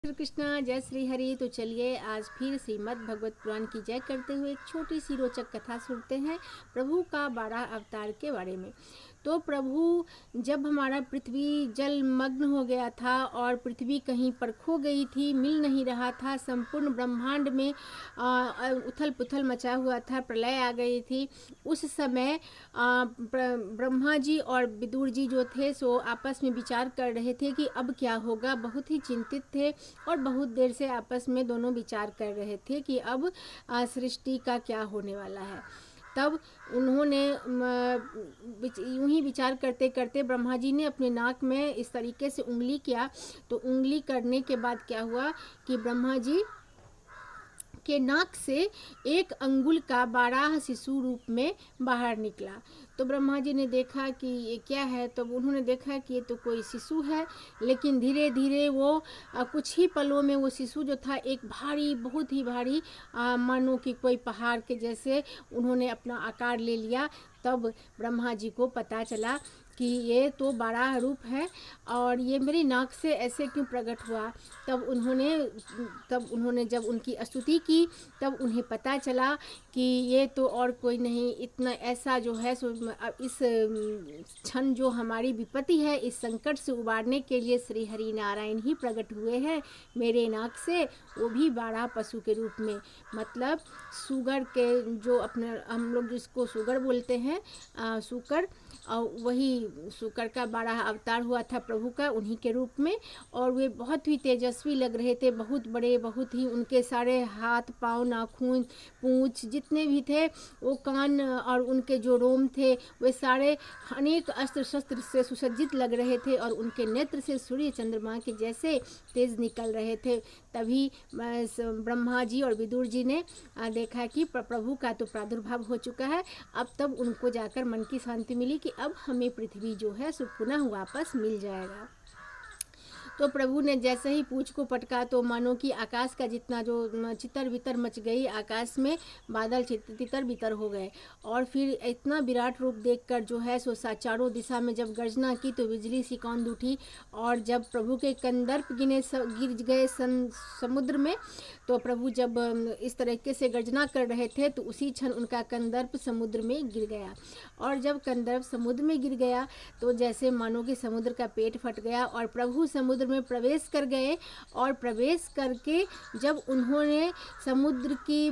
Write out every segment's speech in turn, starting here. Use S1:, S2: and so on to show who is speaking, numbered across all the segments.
S1: श्री कृष्णा, जय श्री हरि। तो चलिए आज फिर श्रीमद् भगवत पुराण की जय करते हुए एक छोटी सी रोचक कथा सुनते हैं प्रभु का 12 अवतार के बारे में। तो प्रभु जब हमारा पृथ्वी जलमग्न हो गया था और पृथ्वी कहीं पर खो गई थी, मिल नहीं रहा था, संपूर्ण ब्रह्मांड में उथल पुथल मचा हुआ था, प्रलय आ गई थी, उस समय ब्रह्मा जी और विदुर जी जो थे सो आपस में विचार कर रहे थे कि अब क्या होगा। बहुत ही चिंतित थे और बहुत देर से आपस में दोनों विचार कर रहे थे कि अब सृष्टि का क्या होने वाला है। तब उन्होंने यूं ही विचार करते करते ब्रह्मा जी ने अपने नाक में इस तरीके से उंगली किया। तो उंगली करने के बाद क्या हुआ कि ब्रह्मा जी के नाक से एक अंगुल का 12 शिशु रूप में बाहर निकला। तो ब्रह्मा जी ने देखा कि ये क्या है। तो उन्होंने देखा कि ये तो कोई शिशु है, लेकिन धीरे धीरे वो कुछ ही पलों में वो शिशु जो था एक भारी, बहुत ही भारी, मानो कि कोई पहाड़ के जैसे उन्होंने अपना आकार ले लिया। तब ब्रह्मा जी को पता चला कि ये तो 12 रूप है और ये मेरी नाक से ऐसे क्यों प्रकट हुआ। तब उन्होंने जब उनकी स्तुति की तब उन्हें पता चला कि ये तो और कोई नहीं, इतना ऐसा जो है सो इस क्षण जो हमारी विपत्ति है, इस संकट से उबारने के लिए श्री हरि नारायण ही प्रकट हुए हैं मेरे नाक से, वो भी 12 पशु के रूप में। मतलब सुगर के जो अपने हम लोग जिसको सुगर बोलते हैं, सुकर, और वही शुकर का 12 अवतार हुआ था प्रभु का, उन्हीं के रूप में। और वे बहुत ही तेजस्वी लग रहे थे, बहुत बड़े, बहुत ही उनके सारे हाथ पाँव नाखून पूँछ जितने भी थे, वो कान और उनके जो रोम थे वे सारे अनेक अस्त्र शस्त्र से सुसज्जित लग रहे थे और उनके नेत्र से सूर्य चंद्रमा के जैसे तेज निकल रहे थे। तभी ब्रह्मा जी और विदुर जी ने देखा कि प्रभु का तो प्रादुर्भाव हो चुका है। अब तब उनको जाकर मन की शांति मिली कि अब हमें पृथ्वी जो है सो पुनः वापस मिल जाएगा। तो प्रभु ने जैसे ही पूंछ को पटका तो मानो कि आकाश का जितना जो चितर बितर मच गई, आकाश में बादल तितर बितर हो गए। और फिर इतना विराट रूप देखकर जो है सो चारों दिशा में जब गर्जना की तो बिजली सी कौंध उठी। और जब प्रभु के कंदर्प गिर गए समुद्र में, तो प्रभु जब इस तरीके से गर्जना कर रहे थे तो उसी क्षण उनका कंदर्प समुद्र में गिर गया। और जब कंदर्प समुद्र में गिर गया तो जैसे मानो कि समुद्र का पेट फट गया और प्रभु समुद्र में प्रवेश कर गए। और प्रवेश करके जब उन्होंने समुद्र की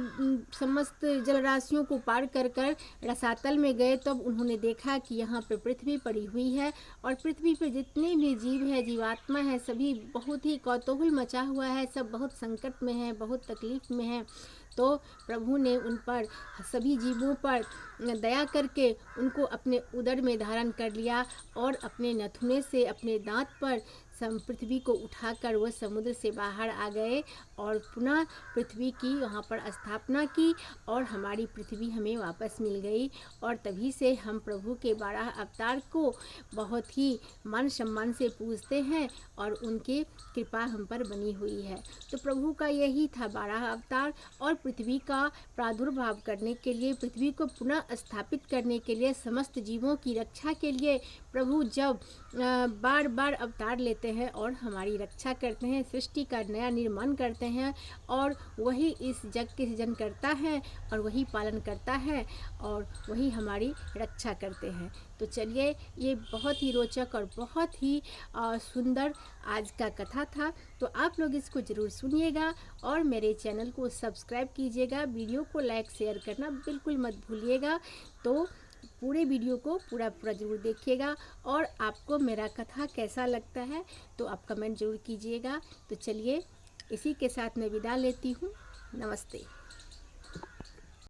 S1: समस्त जलराशियों को पार कर कर रसातल में गए, तब उन्होंने देखा कि यहाँ पे पृथ्वी पड़ी हुई है और पृथ्वी पे जितने भी जीव है, जीवात्मा है, सभी बहुत ही कौतूहल मचा हुआ है, सब बहुत संकट में है, बहुत तकलीफ में है। तो प्रभु ने उन पर, सभी जीवों पर दया करके उनको अपने उदर में धारण कर लिया और अपने नथुने से, अपने दांत पर पृथ्वी को उठाकर वह समुद्र से बाहर आ गए और पुनः पृथ्वी की वहाँ पर स्थापना की और हमारी पृथ्वी हमें वापस मिल गई। और तभी से हम प्रभु के 12 अवतार को बहुत ही मान सम्मान से पूजते हैं और उनकी कृपा हम पर बनी हुई है। तो प्रभु का यही था 12 अवतार। और पृथ्वी का प्रादुर्भाव करने के लिए, पृथ्वी को पुनः स्थापित करने के लिए, समस्त जीवों की रक्षा के लिए प्रभु जब बार बार अवतार लेते हैं और हमारी रक्षा करते हैं, सृष्टि का नया निर्माण करते हैं, और वही इस जग के सृजन करता है और वही पालन करता है और वही हमारी रक्षा करते हैं। तो चलिए, ये बहुत ही रोचक और बहुत ही सुंदर आज का कथा था। तो आप लोग इसको ज़रूर सुनिएगा और मेरे चैनल को सब्सक्राइब कीजिएगा, वीडियो को लाइक शेयर करना बिल्कुल मत भूलिएगा। तो पूरे वीडियो को पूरा ज़रूर देखिएगा और आपको मेरा कथा कैसा लगता है तो आप कमेंट ज़रूर कीजिएगा। तो चलिए, इसी के साथ मैं विदा लेती हूँ। नमस्ते।